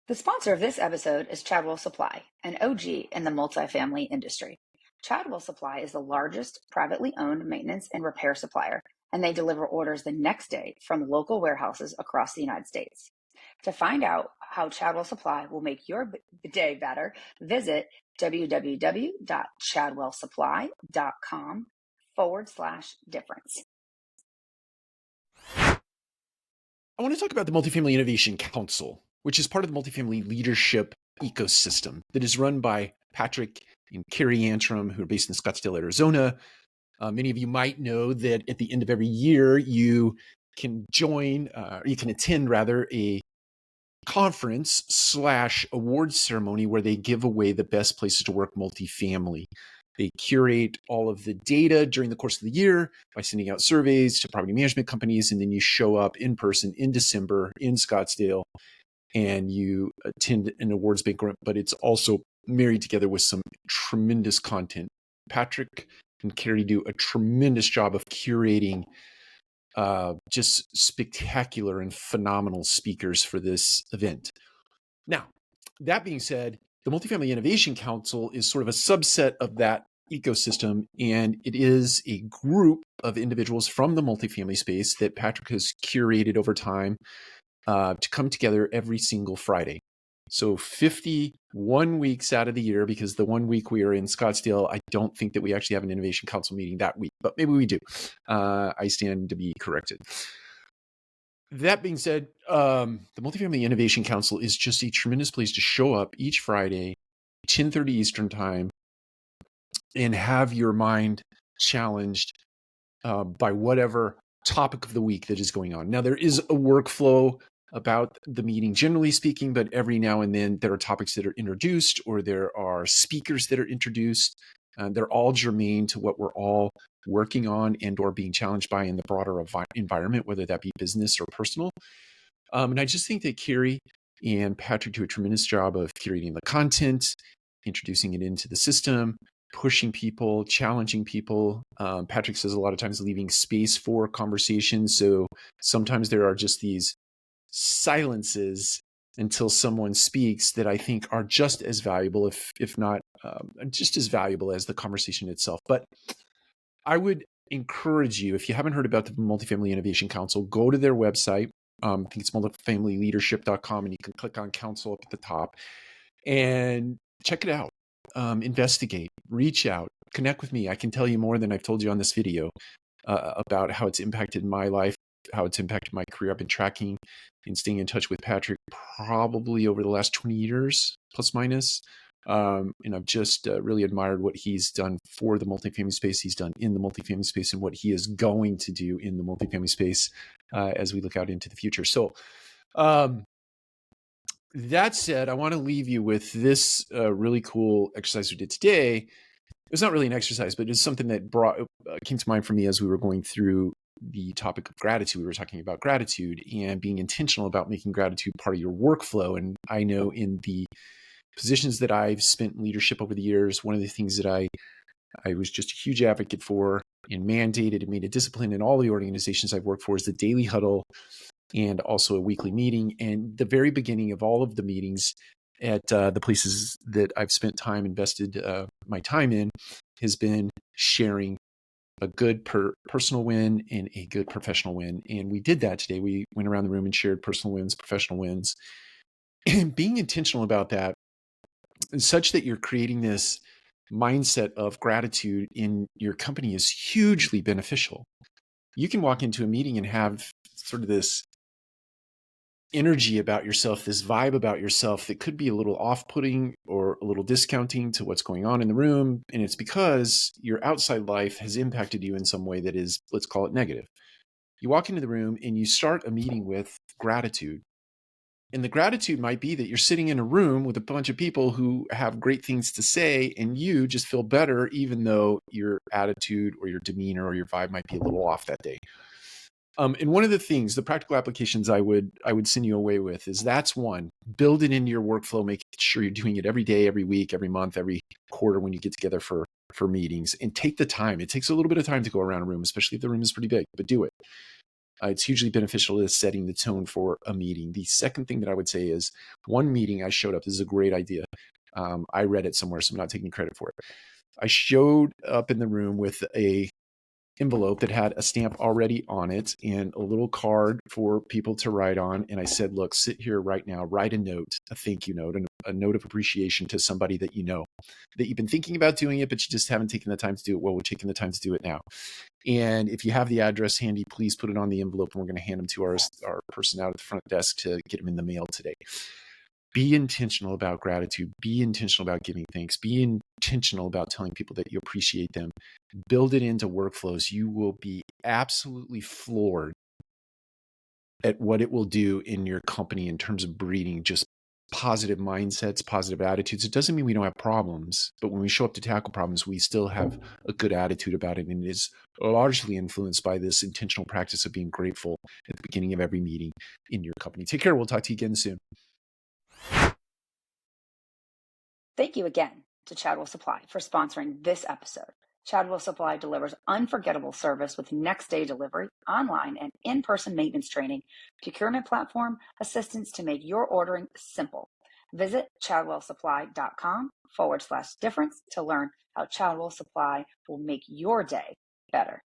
The sponsor of this episode is Chadwell Supply, an OG in the multifamily industry. Chadwell Supply is the largest privately owned maintenance and repair supplier, and they deliver orders the next day from local warehouses across the United States. To find out how Chadwell Supply will make your day better, visit www.chadwellsupply.com/difference. I want to talk about the Multifamily Innovation Council, which is part of the multifamily leadership ecosystem that is run by Patrick and Carrie Antrim, who are based in Scottsdale, Arizona. Many of you might know that at the end of every year, you can attend a conference / awards ceremony where they give away the best places to work multifamily. They curate all of the data during the course of the year by sending out surveys to property management companies, and then you show up in person in December in Scottsdale and you attend an awards banquet, but it's also married together with some tremendous content. Patrick and Carrie do a tremendous job of curating just spectacular and phenomenal speakers for this event. Now, that being said, the Multifamily Innovation Council is sort of a subset of that ecosystem, and it is a group of individuals from the multifamily space that Patrick has curated over time to come together every single Friday. So 51 weeks out of the year, because the 1 week we are in Scottsdale, I don't think that we actually have an Innovation Council meeting that week, but maybe we do. I stand to be corrected. That being said, the Multifamily Innovation Council is just a tremendous place to show up each Friday, 10:30 Eastern time, and have your mind challenged by whatever topic of the week that is going on. Now, there is a workflow about the meeting, generally speaking, but every now and then there are topics that are introduced or there are speakers that are introduced. They're all germane to what we're all working on and or being challenged by in the broader environment, whether that be business or personal. And I just think that Carrie and Patrick do a tremendous job of curating the content, introducing it into the system, pushing people, challenging people. Patrick says a lot of times leaving space for conversation. So sometimes there are just these silences until someone speaks that I think are just as valuable, if not just as valuable as the conversation itself. But I would encourage you, if you haven't heard about the Multifamily Innovation Council, go to their website. I think it's multifamilyleadership.com, and you can click on council up at the top and check it out. Investigate, reach out, connect with me. I can tell you more than I've told you on this video about how it's impacted my life, how it's impacted my career. I've been tracking and staying in touch with Patrick probably over the last 20 years, plus minus. And I've just really admired what he's done for the multifamily space, he's done in the multifamily space, and what he is going to do in the multifamily space as we look out into the future. So that said, I want to leave you with this really cool exercise we did today. It's not really an exercise, but it's something that came to mind for me as we were going through the topic of gratitude. We were talking about gratitude and being intentional about making gratitude part of your workflow. And I know in the positions that I've spent in leadership over the years, one of the things that I was just a huge advocate for and mandated and made a discipline in all the organizations I've worked for is the daily huddle and also a weekly meeting. And the very beginning of all of the meetings at the places that I've spent time, invested my time in, has been sharing a good personal win and a good professional win. And we did that today. We went around the room and shared personal wins, professional wins, and being intentional about that, such that you're creating this mindset of gratitude in your company is hugely beneficial. You can walk into a meeting and have sort of this energy about yourself, this vibe about yourself that could be a little off-putting or a little discounting to what's going on in the room. And it's because your outside life has impacted you in some way that is, let's call it negative. You walk into the room and you start a meeting with gratitude. And the gratitude might be that you're sitting in a room with a bunch of people who have great things to say, and you just feel better, even though your attitude or your demeanor or your vibe might be a little off that day. And one of the things, the practical applications I would send you away with is that's one, build it into your workflow, make sure you're doing it every day, every week, every month, every quarter when you get together for meetings, and take the time. It takes a little bit of time to go around a room, especially if the room is pretty big, but do it. It's hugely beneficial to setting the tone for a meeting. The second thing that I would say is one meeting I showed up. This is a great idea. I read it somewhere, so I'm not taking credit for it. I showed up in the room with a envelope that had a stamp already on it and a little card for people to write on. And I said, look, sit here right now, write a note, a thank you note, and a note of appreciation to somebody that you know, that you've been thinking about doing it, but you just haven't taken the time to do it. Well, we're taking the time to do it now. And if you have the address handy, please put it on the envelope, and we're going to hand them to our person out at the front desk to get them in the mail today. Be intentional about gratitude. Be intentional about giving thanks. Be intentional about telling people that you appreciate them. Build it into workflows. You will be absolutely floored at what it will do in your company in terms of breeding just positive mindsets, positive attitudes. It doesn't mean we don't have problems, but when we show up to tackle problems, we still have a good attitude about it. And it is largely influenced by this intentional practice of being grateful at the beginning of every meeting in your company. Take care. We'll talk to you again soon. Thank you again to Chadwell Supply for sponsoring this episode. Chadwell Supply delivers unforgettable service with next day delivery, online and in-person maintenance training, procurement platform, assistance to make your ordering simple. Visit chadwellsupply.com/difference to learn how Chadwell Supply will make your day better.